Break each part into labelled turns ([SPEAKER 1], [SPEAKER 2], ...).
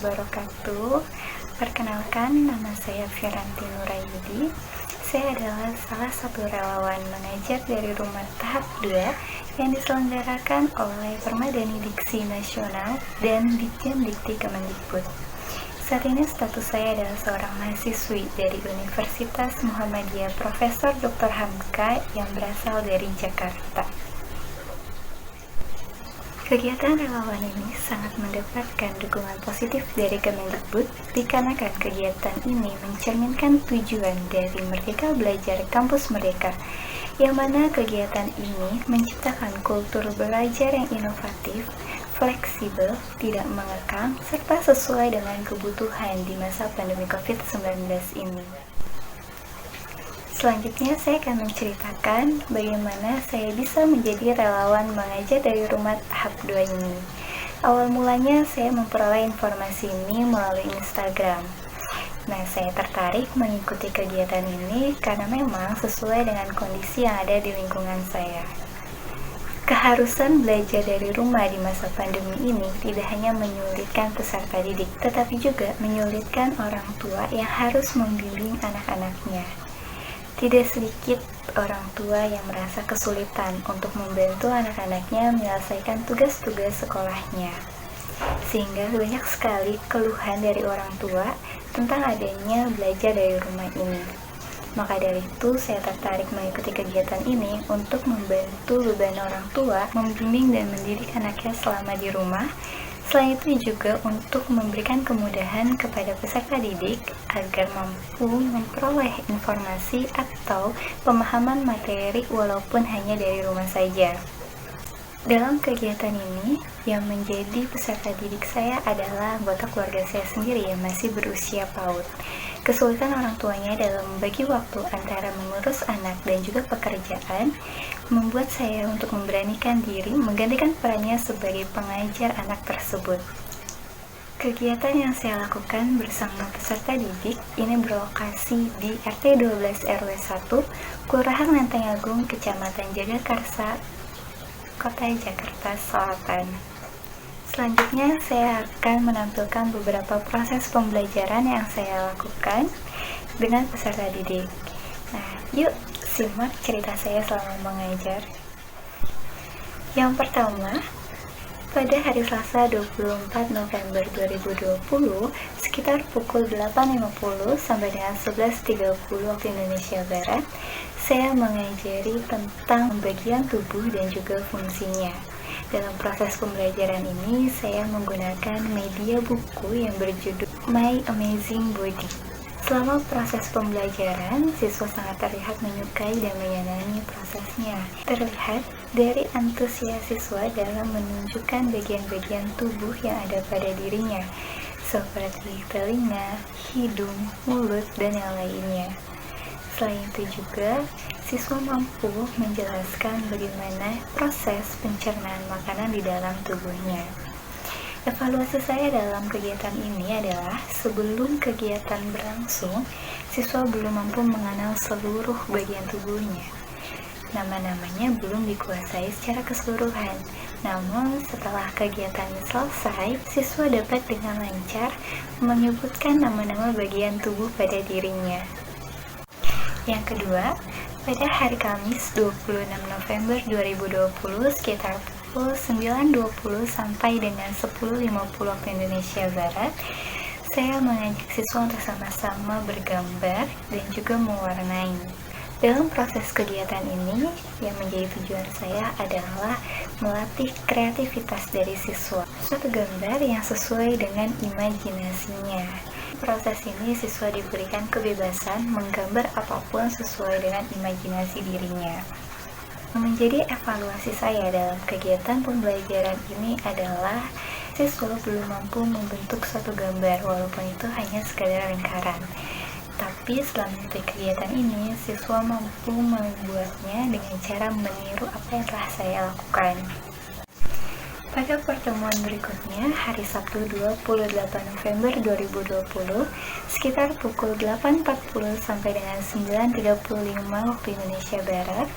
[SPEAKER 1] wabarakatuh. Perkenalkan, nama saya Firanti Nurayudi. Saya adalah salah satu relawan mengajar dari rumah tahap 2 yang diselenggarakan oleh Permadani Diksi Nasional dan Ditjen Dikti Kemendikbud. Saat ini status saya adalah seorang mahasiswi dari Universitas Muhammadiyah Profesor Dr. Hamka yang berasal dari Jakarta. Kegiatan relawan ini sangat mendapatkan dukungan positif dari Kemendikbud dikarenakan kegiatan ini mencerminkan tujuan dari Merdeka Belajar Kampus Merdeka, yang mana kegiatan ini menciptakan kultur belajar yang inovatif, fleksibel, tidak mengekang, serta sesuai dengan kebutuhan di masa pandemi COVID-19 ini. Selanjutnya saya akan menceritakan bagaimana saya bisa menjadi relawan mengajar dari rumah tahap 2 ini. Awal mulanya saya memperoleh informasi ini melalui Instagram. Nah, saya tertarik mengikuti kegiatan ini karena memang sesuai dengan kondisi yang ada di lingkungan saya. Keharusan belajar dari rumah di masa pandemi ini tidak hanya menyulitkan peserta didik, tetapi juga menyulitkan orang tua yang harus membimbing anak-anaknya. Tidak sedikit orang tua yang merasa kesulitan untuk membantu anak-anaknya menyelesaikan tugas-tugas sekolahnya. Sehingga banyak sekali keluhan dari orang tua tentang adanya belajar dari rumah ini. Maka dari itu, saya tertarik mengikuti kegiatan ini untuk membantu beban orang tua membimbing dan mendidik anaknya selama di rumah. Selain itu juga untuk memberikan kemudahan kepada peserta didik agar mampu memperoleh informasi atau pemahaman materi walaupun hanya dari rumah saja. Dalam kegiatan ini, yang menjadi peserta didik saya adalah anggota keluarga saya sendiri yang masih berusia PAUD. Kesulitan orang tuanya dalam membagi waktu antara mengurus anak dan juga pekerjaan membuat saya untuk memberanikan diri menggantikan perannya sebagai pengajar anak tersebut. Kegiatan yang saya lakukan bersama peserta didik ini berlokasi di RT 12 RW 1, Kelurahan Lenteng Agung, Kecamatan Jagakarsa, Kota Jakarta Selatan. Selanjutnya saya akan menampilkan beberapa proses pembelajaran yang saya lakukan dengan peserta didik. Nah, yuk simak cerita saya selama mengajar. Yang pertama, pada hari Selasa 24 November 2020, sekitar pukul 8.50 sampai dengan 11.30 waktu Indonesia Barat, saya mengajari tentang pembagian tubuh dan juga fungsinya. Dalam proses pembelajaran ini, saya menggunakan media buku yang berjudul My Amazing Body. Selama proses pembelajaran, siswa sangat terlihat menyukai dan menyenangi prosesnya. Terlihat dari antusias siswa dalam menunjukkan bagian-bagian tubuh yang ada pada dirinya, seperti telinga, hidung, mulut, dan yang lainnya. Selain itu juga, siswa mampu menjelaskan bagaimana proses pencernaan makanan di dalam tubuhnya. Evaluasi saya dalam kegiatan ini adalah sebelum kegiatan berlangsung, siswa belum mampu mengenal seluruh bagian tubuhnya. Nama-namanya belum dikuasai secara keseluruhan. Namun, setelah kegiatan selesai, siswa dapat dengan lancar menyebutkan nama-nama bagian tubuh pada dirinya. Yang kedua, pada hari Kamis 26 November 2020 sekitar pukul 9.20 sampai dengan 10.50 waktu Indonesia Barat, saya mengajak siswa untuk sama-sama bergambar dan juga mewarnai. Dalam proses kegiatan ini, yang menjadi tujuan saya adalah melatih kreativitas dari siswa. Suatu gambar yang sesuai dengan imajinasinya. Proses ini siswa diberikan kebebasan menggambar apapun sesuai dengan imajinasi dirinya. Menjadi evaluasi saya dalam kegiatan pembelajaran ini adalah siswa belum mampu membentuk suatu gambar walaupun itu hanya sekadar lingkaran. Tapi setelah mengikuti kegiatan ini, siswa mampu membuatnya dengan cara meniru apa yang telah saya lakukan. Pada pertemuan berikutnya, hari Sabtu 28 November 2020, sekitar pukul 8.40 sampai dengan 9.35 waktu Indonesia Barat,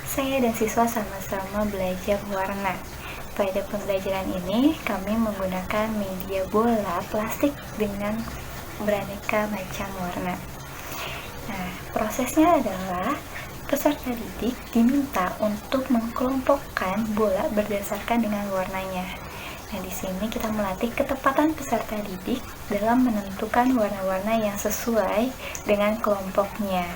[SPEAKER 1] saya dan siswa sama-sama belajar warna. pada pembelajaran ini kami menggunakan media bola plastik dengan beraneka macam warna. Nah, prosesnya adalah peserta didik diminta untuk mengkelompokkan bola berdasarkan dengan warnanya. Nah, di sini kita melatih ketepatan peserta didik dalam menentukan warna-warna yang sesuai dengan kelompoknya.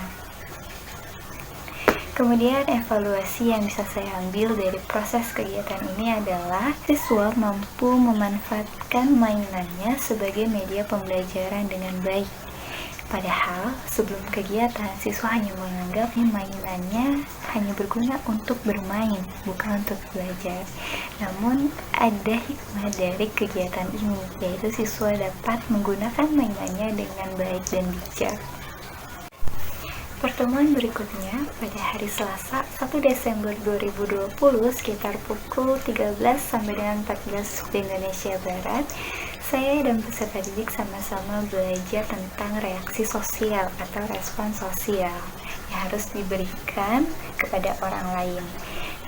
[SPEAKER 1] Kemudian evaluasi yang bisa saya ambil dari proses kegiatan ini adalah siswa mampu memanfaatkan mainannya sebagai media pembelajaran dengan baik. Padahal sebelum kegiatan, siswa hanya menganggap mainannya hanya berguna untuk bermain, bukan untuk belajar. Namun ada hikmah dari kegiatan ini, yaitu siswa dapat menggunakan mainannya dengan baik dan bijak. Pertemuan berikutnya pada hari Selasa 1 Desember 2020 sekitar pukul 13 sampai dengan 14 waktu Indonesia Barat. Saya dan peserta didik sama-sama belajar tentang reaksi sosial atau respon sosial yang harus diberikan kepada orang lain.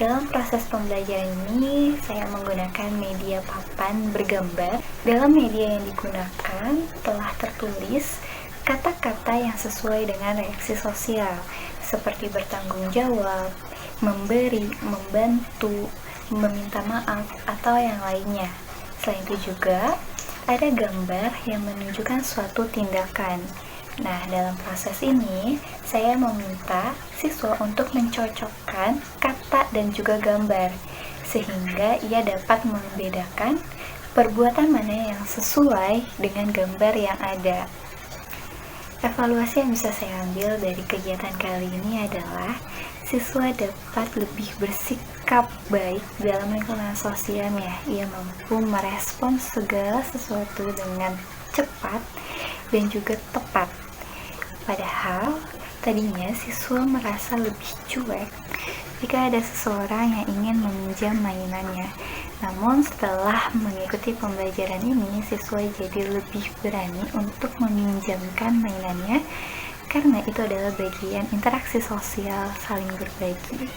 [SPEAKER 1] Dalam proses pembelajaran ini, saya menggunakan media papan bergambar. Dalam media yang digunakan telah tertulis kata-kata yang sesuai dengan reaksi sosial, seperti bertanggung jawab, memberi, membantu, meminta maaf, atau yang lainnya. Selain itu juga, ada gambar yang menunjukkan suatu tindakan. Nah, dalam proses ini, saya meminta siswa untuk mencocokkan kata dan juga gambar, sehingga ia dapat membedakan perbuatan mana yang sesuai dengan gambar yang ada. Evaluasi yang bisa saya ambil dari kegiatan kali ini adalah siswa dapat lebih bersikap baik dalam lingkungan sosialnya. Ia mampu merespons segala sesuatu dengan cepat dan juga tepat. Padahal tadinya siswa merasa lebih cuek jika ada seseorang yang ingin meminjam mainannya. Namun setelah mengikuti pembelajaran ini, siswa jadi lebih berani untuk meminjamkan mainannya karena itu adalah bagian interaksi sosial saling berbagi.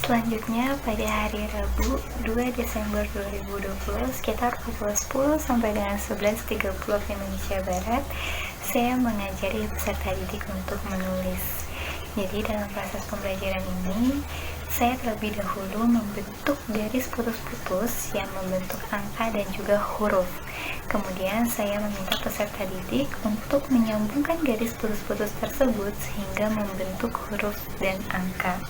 [SPEAKER 1] Selanjutnya pada hari Rabu 2 Desember 2020 sekitar pukul 10 sampai dengan 11.30 waktu Indonesia Barat, saya mengajari peserta didik untuk menulis. Jadi dalam proses pembelajaran ini, saya terlebih dahulu membentuk garis putus-putus yang membentuk angka dan juga huruf. Kemudian saya meminta peserta didik untuk menyambungkan garis putus-putus tersebut sehingga membentuk huruf dan angka.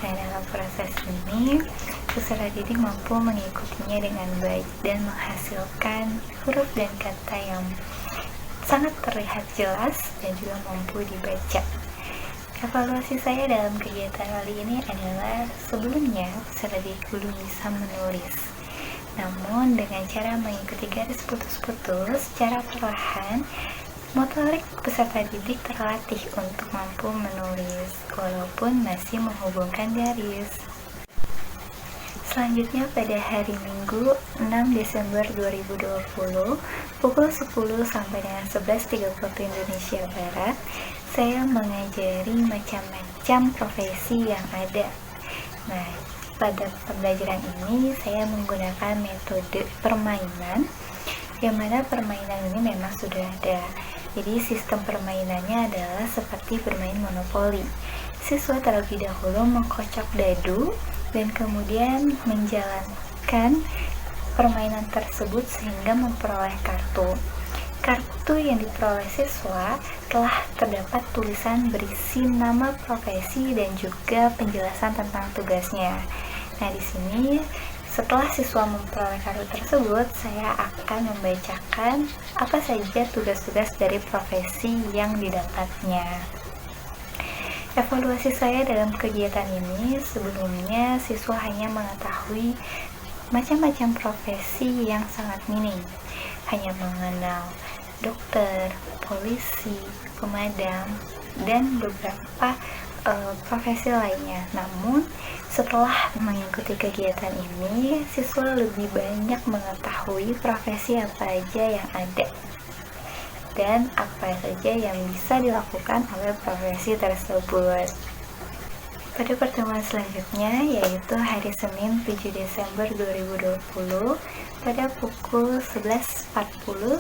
[SPEAKER 1] Nah, dalam proses ini, peserta didik mampu mengikutinya dengan baik dan menghasilkan huruf dan kata yang sangat terlihat jelas dan juga mampu dibaca. Evaluasi saya dalam kegiatan kali ini adalah sebelumnya peserta didik belum bisa menulis. Namun dengan cara mengikuti garis putus-putus secara perlahan, motorik peserta didik terlatih untuk mampu menulis walaupun masih menghubungkan garis. Selanjutnya pada hari Minggu 6 Desember 2020 pukul 10 sampai dengan 11.30 waktu Indonesia Barat, saya mengajari macam-macam profesi yang ada. Nah, pada pembelajaran ini saya menggunakan metode permainan, yang mana permainan ini memang sudah ada. Jadi sistem permainannya adalah seperti bermain monopoli. Siswa terlebih dahulu mengkocok dadu dan kemudian menjalankan permainan tersebut sehingga memperoleh kartu. Kartu yang diperoleh siswa telah terdapat tulisan berisi nama profesi dan juga penjelasan tentang tugasnya. Nah, di sini setelah siswa memperoleh kartu tersebut, saya akan membacakan apa saja tugas-tugas dari profesi yang didapatnya. Evaluasi saya dalam kegiatan ini, sebelumnya siswa hanya mengetahui macam-macam profesi yang sangat minim, hanya mengenal dokter, polisi, pemadam, dan beberapa profesi lainnya. Namun setelah mengikuti kegiatan ini, siswa lebih banyak mengetahui profesi apa aja yang ada dan apa saja yang bisa dilakukan oleh profesi tersebut. Pada pertemuan selanjutnya, yaitu hari Senin 7 Desember 2020 pada pukul 11.40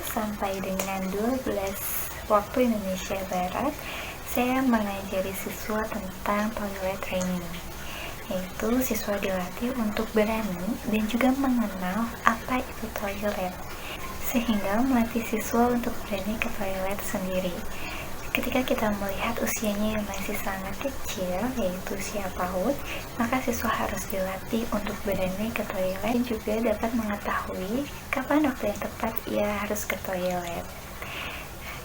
[SPEAKER 1] sampai dengan 12 waktu Indonesia Barat, saya mengajari siswa tentang toilet training, yaitu siswa dilatih untuk berani dan juga mengenal apa itu toilet, sehingga melatih siswa untuk berani ke toilet sendiri. Ketika kita melihat usianya yang masih sangat kecil, yaitu usia PAUD, maka siswa harus dilatih untuk berani ke toilet dan juga dapat mengetahui kapan waktu yang tepat ia harus ke toilet.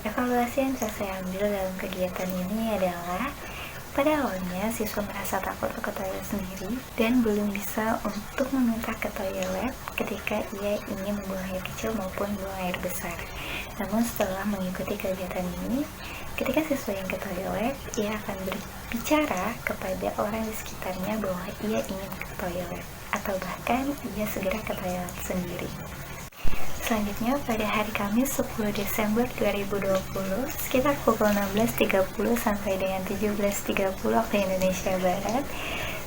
[SPEAKER 1] Evaluasi yang bisa saya ambil dalam kegiatan ini adalah pada awalnya siswa merasa takut ke toilet sendiri dan belum bisa untuk meminta ke toilet ketika ia ingin membuang air kecil maupun buang air besar. Namun setelah mengikuti kegiatan ini, ketika siswa yang ke toilet, ia akan berbicara kepada orang di sekitarnya bahwa ia ingin ke toilet atau bahkan ia segera ke toilet sendiri. Selanjutnya, pada hari Kamis 10 Desember 2020, sekitar pukul 16.30 sampai dengan 17.30 waktu Indonesia Barat,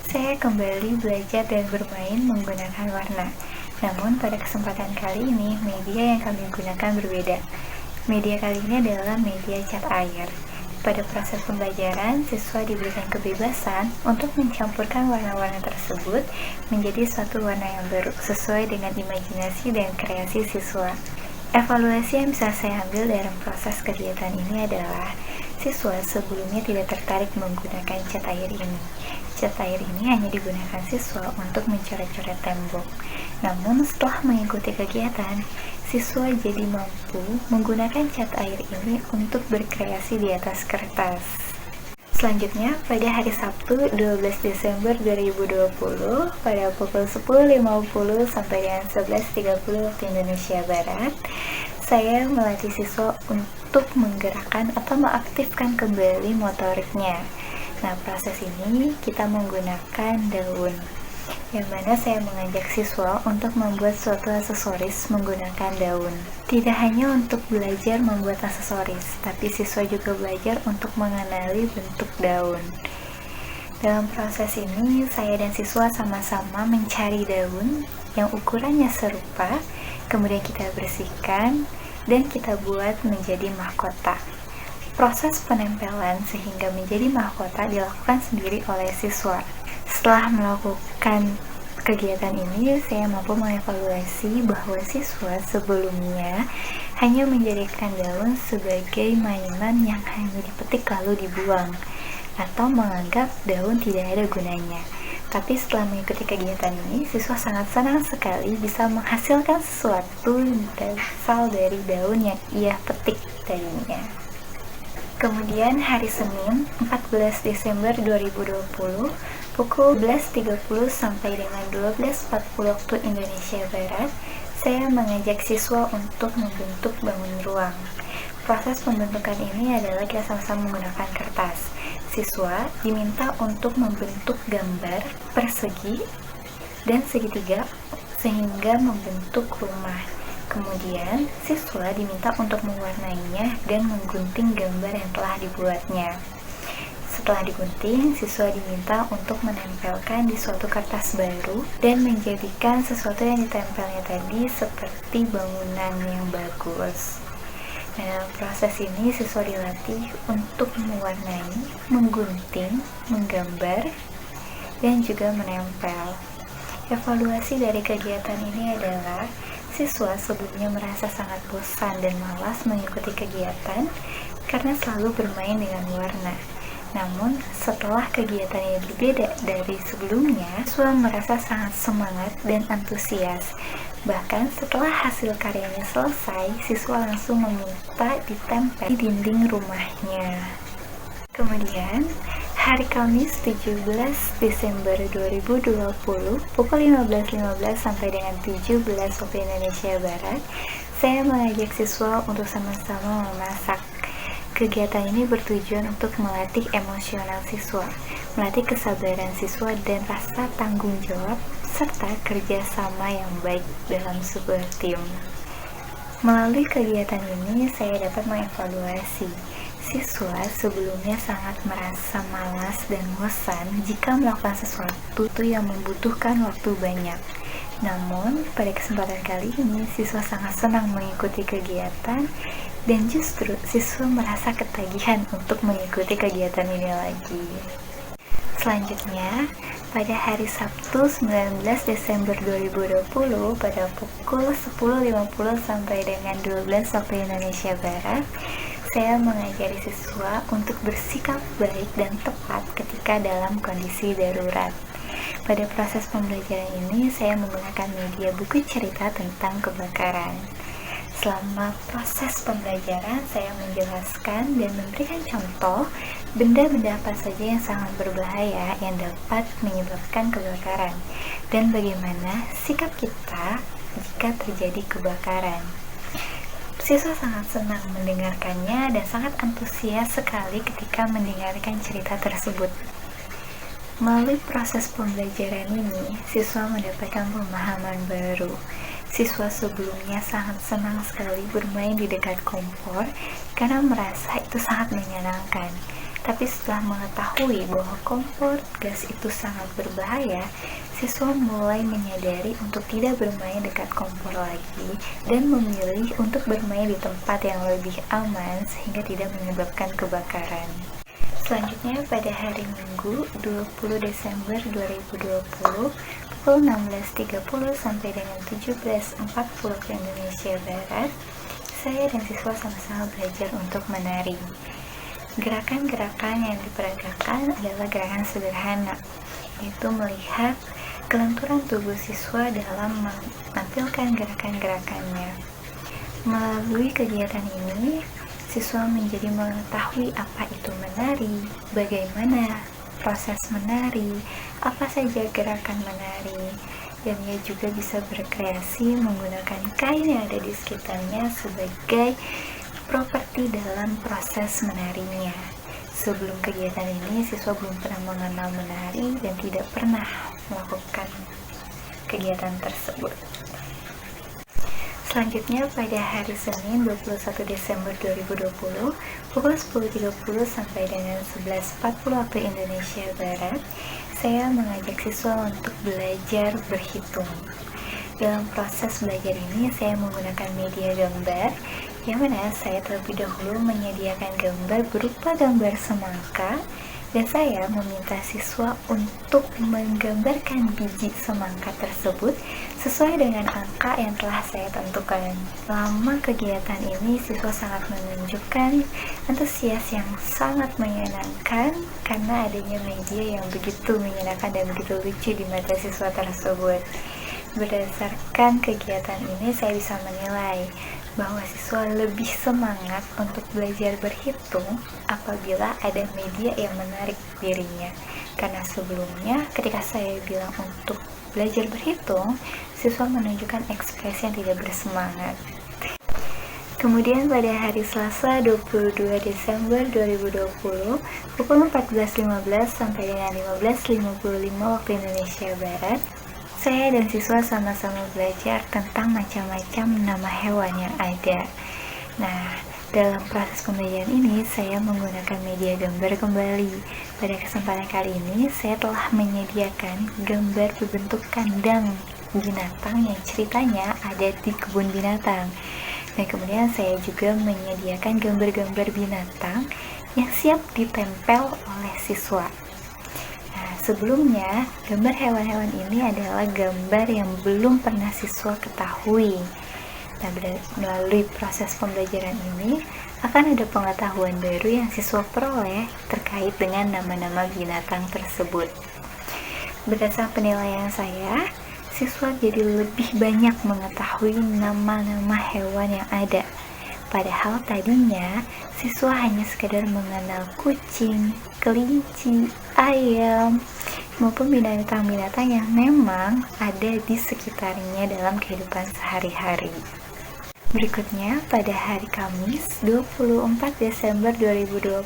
[SPEAKER 1] saya kembali belajar dan bermain menggunakan warna. Namun, pada kesempatan kali ini, media yang kami gunakan berbeda. Media kali ini adalah media cat air. Pada proses pembelajaran, siswa diberikan kebebasan untuk mencampurkan warna-warna tersebut menjadi suatu warna yang baru, sesuai dengan imajinasi dan kreasi siswa. Evaluasi yang bisa saya ambil dalam proses kegiatan ini adalah siswa sebelumnya tidak tertarik menggunakan cat air ini. Cat air ini hanya digunakan siswa untuk mencoret-coret tembok. Namun setelah mengikuti kegiatan, siswa jadi mampu menggunakan cat air ini untuk berkreasi di atas kertas. Selanjutnya, pada hari Sabtu 12 Desember 2020 pada pukul 10.50 sampai dengan 11.30 waktu Indonesia Barat, saya melatih siswa untuk menggerakkan atau mengaktifkan kembali motoriknya. Nah, proses ini kita menggunakan daun, yang mana saya mengajak siswa untuk membuat suatu aksesoris menggunakan daun. Tidak hanya untuk belajar membuat aksesoris, tapi siswa juga belajar untuk mengenali bentuk daun. Dalam proses ini, saya dan siswa sama-sama mencari daun yang ukurannya serupa, kemudian kita bersihkan, dan kita buat menjadi mahkota. Proses penempelan sehingga menjadi mahkota dilakukan sendiri oleh siswa. Setelah melakukan kegiatan ini, saya mampu mengevaluasi bahwa siswa sebelumnya hanya menjadikan daun sebagai mainan yang hanya dipetik lalu dibuang, atau menganggap daun tidak ada gunanya. Tapi setelah mengikuti kegiatan ini, siswa sangat senang sekali bisa menghasilkan sesuatu berasal dari daun yang ia petik tadinya. Kemudian hari Senin 14 Desember 2020 pukul 11.30 sampai dengan 12.40 waktu Indonesia Barat, saya mengajak siswa untuk membentuk bangun ruang. Proses pembentukan ini adalah kita sama-sama menggunakan kertas. Siswa diminta untuk membentuk gambar persegi dan segitiga sehingga membentuk rumah. Kemudian, siswa diminta untuk mewarnainya dan menggunting gambar yang telah dibuatnya. Setelah digunting, siswa diminta untuk menempelkan di suatu kertas baru dan menjadikan sesuatu yang ditempelnya tadi seperti bangunan yang bagus. Nah, dalam proses ini, siswa dilatih untuk mewarnai, menggunting, menggambar, dan juga menempel. Evaluasi dari kegiatan ini adalah siswa sebelumnya merasa sangat bosan dan malas mengikuti kegiatan karena selalu bermain dengan warna. Namun, setelah kegiatan ini berbeda dari sebelumnya, siswa merasa sangat semangat dan antusias. Bahkan setelah hasil karyanya selesai, siswa langsung meminta ditempel di dinding rumahnya. Kemudian, hari Kamis 17 Desember 2020 pukul 15.15 sampai dengan 17 waktu Indonesia Barat, saya mengajak siswa untuk sama-sama memasak. Kegiatan ini bertujuan untuk melatih emosional siswa, melatih kesabaran siswa dan rasa tanggung jawab, serta kerjasama yang baik dalam sebuah tim. Melalui kegiatan ini, saya dapat mengevaluasi Siswa sebelumnya sangat merasa malas dan bosan jika melakukan sesuatu yang membutuhkan waktu banyak. Namun, pada kesempatan kali ini, siswa sangat senang mengikuti kegiatan dan justru siswa merasa ketagihan untuk mengikuti kegiatan ini lagi. Selanjutnya, pada hari Sabtu 19 Desember 2020 pada pukul 10.50 sampai dengan 12 waktu Indonesia Barat, saya mengajari siswa untuk bersikap baik dan tepat ketika dalam kondisi darurat. Pada proses pembelajaran ini, saya menggunakan media buku cerita tentang kebakaran. Selama proses pembelajaran, saya menjelaskan dan memberikan contoh benda-benda apa saja yang sangat berbahaya yang dapat menyebabkan kebakaran dan bagaimana sikap kita jika terjadi kebakaran. Siswa sangat senang mendengarkannya dan sangat antusias sekali ketika mendengarkan cerita tersebut. Melalui proses pembelajaran ini, siswa mendapatkan pemahaman baru. Siswa sebelumnya sangat senang sekali bermain di dekat kompor karena merasa itu sangat menyenangkan. Tapi setelah mengetahui bahwa kompor gas itu sangat berbahaya, siswa mulai menyadari untuk tidak bermain dekat kompor lagi dan memilih untuk bermain di tempat yang lebih aman sehingga tidak menyebabkan kebakaran. Selanjutnya pada hari Minggu 20 Desember 2020 pukul 16.30 sampai dengan 17.40 ke Indonesia Barat, saya dan siswa sama-sama belajar untuk menari. Gerakan-gerakan yang diperagakan adalah gerakan sederhana, yaitu melihat kelenturan tubuh siswa dalam menampilkan gerakan-gerakannya. Melalui kegiatan ini, siswa menjadi mengetahui apa itu menari, bagaimana proses menari, apa saja gerakan menari, dan ia juga bisa berkreasi menggunakan kain yang ada di sekitarnya sebagai properti dalam proses menarinya. Sebelum kegiatan ini, siswa belum pernah mengenal menari dan tidak pernah melakukan kegiatan tersebut. Selanjutnya pada hari Senin 21 Desember 2020 pukul 10.30 sampai dengan 11.40 waktu Indonesia Barat, saya mengajak siswa untuk belajar berhitung. Dalam proses belajar ini, saya menggunakan media gambar, yang mana saya terlebih dahulu menyediakan gambar berupa gambar semangka, dan saya meminta siswa untuk menggambarkan biji semangka tersebut sesuai dengan angka yang telah saya tentukan. Selama kegiatan ini, siswa sangat menunjukkan antusias yang sangat menyenangkan karena adanya media yang begitu menyenangkan dan begitu lucu di mata siswa tersebut. Berdasarkan kegiatan ini, saya bisa menilai bahwa siswa lebih semangat untuk belajar berhitung apabila ada media yang menarik dirinya. Karena sebelumnya, ketika saya bilang untuk belajar berhitung, siswa menunjukkan ekspresi yang tidak bersemangat. Kemudian pada hari Selasa 22 Desember 2020 pukul 14.15 sampai dengan 15.55 waktu Indonesia Barat, saya dan siswa sama-sama belajar tentang macam-macam nama hewan yang ada. Nah, dalam proses pembelajaran ini, saya menggunakan media gambar kembali. Pada kesempatan kali ini, saya telah menyediakan gambar berbentuk kandang binatang yang ceritanya ada di kebun binatang. Dan kemudian saya juga menyediakan gambar-gambar binatang yang siap ditempel oleh siswa. Sebelumnya, gambar hewan-hewan ini adalah gambar yang belum pernah siswa ketahui. Nah, melalui proses pembelajaran ini, akan ada pengetahuan baru yang siswa peroleh terkait dengan nama-nama binatang tersebut. Berdasarkan penilaian saya, siswa jadi lebih banyak mengetahui nama-nama hewan yang ada. Padahal tadinya, siswa hanya sekedar mengenal kucing, kelinci, ayam, maupun binatang-binatang yang memang ada di sekitarnya dalam kehidupan sehari-hari. Berikutnya, pada hari Kamis 24 Desember 2020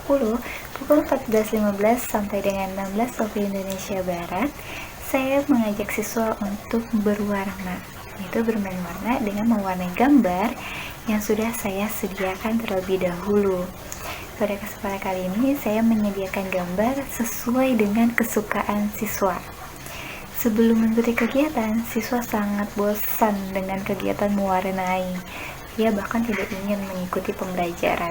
[SPEAKER 1] pukul 14.15 sampai dengan 16 waktu Indonesia Barat, saya mengajak siswa untuk berwarna, yaitu bermain warna dengan mewarnai gambar yang sudah saya sediakan terlebih dahulu. pada kesempatan kali ini saya menyediakan gambar sesuai dengan kesukaan siswa. Sebelum mengikuti kegiatan, siswa sangat bosan dengan kegiatan mewarnai. Ia bahkan tidak ingin mengikuti pembelajaran.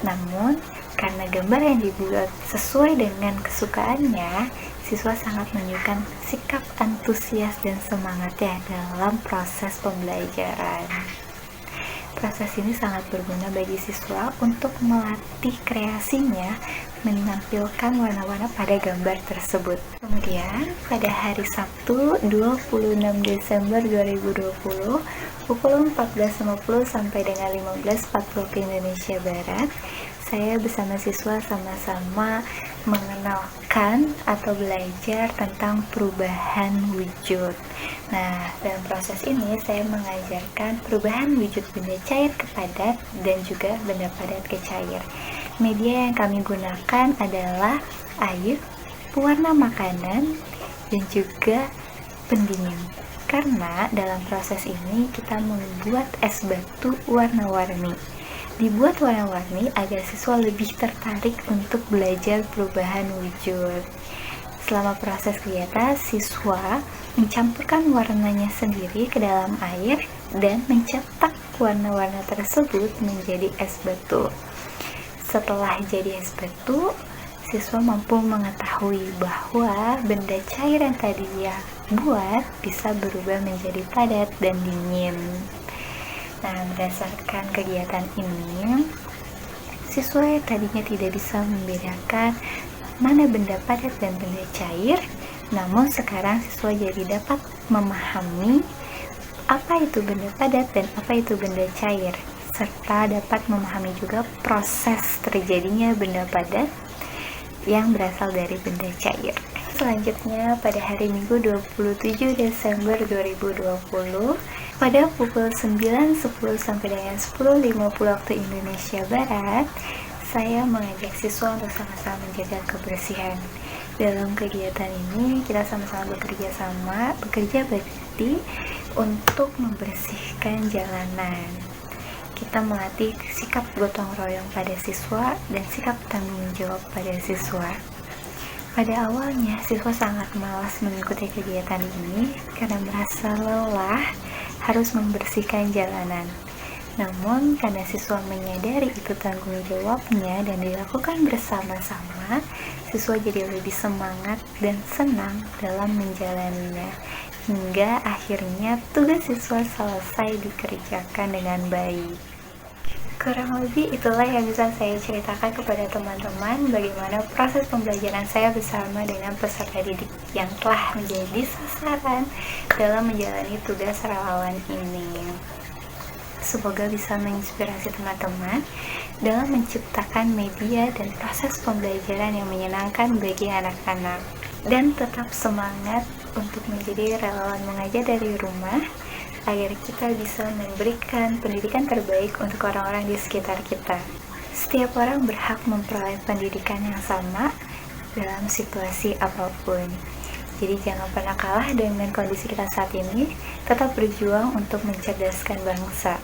[SPEAKER 1] Namun, karena gambar yang dibuat sesuai dengan kesukaannya, siswa sangat menunjukkan sikap antusias dan semangatnya dalam proses pembelajaran. Proses ini sangat berguna bagi siswa untuk melatih kreasinya menampilkan warna-warna pada gambar tersebut. Kemudian, pada hari Sabtu 26 Desember 2020 pukul 14.50 sampai dengan 15.40 waktu Indonesia Barat, saya bersama siswa sama-sama mengenalkan atau belajar tentang perubahan wujud. Nah, dalam proses ini saya mengajarkan perubahan wujud benda cair ke padat dan juga benda padat ke cair. Media yang kami gunakan adalah air, pewarna makanan, dan juga pendingin. Karena dalam proses ini kita membuat es batu warna-warni. Dibuat warna-warni agar siswa lebih tertarik untuk belajar perubahan wujud. Selama proses kegiatan, siswa mencampurkan warnanya sendiri ke dalam air dan mencetak warna-warna tersebut menjadi es batu. Setelah jadi es batu, siswa mampu mengetahui bahwa benda cair yang tadi dia buat bisa berubah menjadi padat dan dingin. Nah, berdasarkan kegiatan ini, siswa yang tadinya tidak bisa membedakan mana benda padat dan benda cair, namun sekarang siswa jadi dapat memahami apa itu benda padat dan apa itu benda cair, serta dapat memahami juga proses terjadinya benda padat yang berasal dari benda cair. Selanjutnya, pada hari Minggu 27 Desember 2020 pada pukul 9.10 sampai dengan 10.50 waktu Indonesia Barat, saya mengajak siswa untuk sama-sama menjaga kebersihan. Dalam kegiatan ini, kita sama-sama bekerja bakti untuk membersihkan jalanan. Kita melatih sikap gotong royong pada siswa dan sikap tanggung jawab pada siswa. Pada awalnya, siswa sangat malas mengikuti kegiatan ini karena merasa lelah harus membersihkan jalanan. Namun, karena siswa menyadari itu tanggung jawabnya dan dilakukan bersama-sama, siswa jadi lebih semangat dan senang dalam menjalaninya. Hingga akhirnya tugas siswa selesai dikerjakan dengan baik. Kurang lebih itulah yang bisa saya ceritakan kepada teman-teman bagaimana proses pembelajaran saya bersama dengan peserta didik yang telah menjadi sasaran dalam menjalani tugas relawan ini. Semoga bisa menginspirasi teman-teman dalam menciptakan media dan proses pembelajaran yang menyenangkan bagi anak-anak. Dan tetap semangat untuk menjadi relawan mengajar dari rumah, agar kita bisa memberikan pendidikan terbaik untuk orang-orang di sekitar kita. Setiap orang berhak memperoleh pendidikan yang sama dalam situasi apapun. Jadi jangan pernah kalah dengan kondisi kita saat ini, tetap berjuang untuk mencerdaskan bangsa.